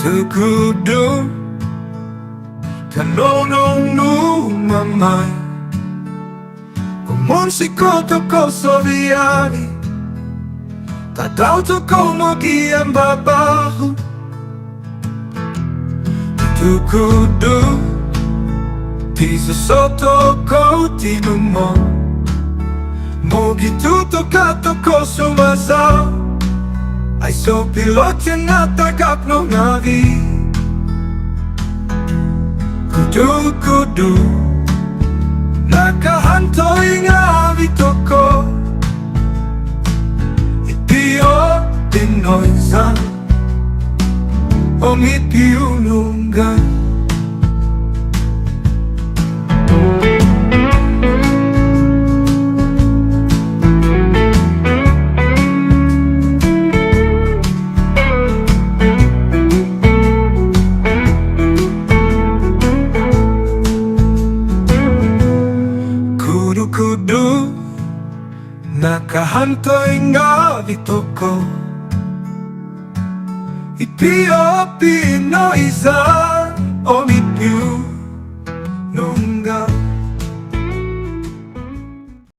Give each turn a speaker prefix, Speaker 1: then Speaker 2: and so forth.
Speaker 1: Kudu-Kudu Piunungan Umusiko toko soviani Tadao toko mogian babahu Kudu-Kudu Pisa soto ko tinumon Mogi tuto katoko sumasa Ay so pilote na tagap no navi Kudu-Kudu Nakahantoy nga vitoko Ipio Pinoy san Ongit piunungan Kudu-Kudu Nakahantoy nga vitoko Ipio Pinoy san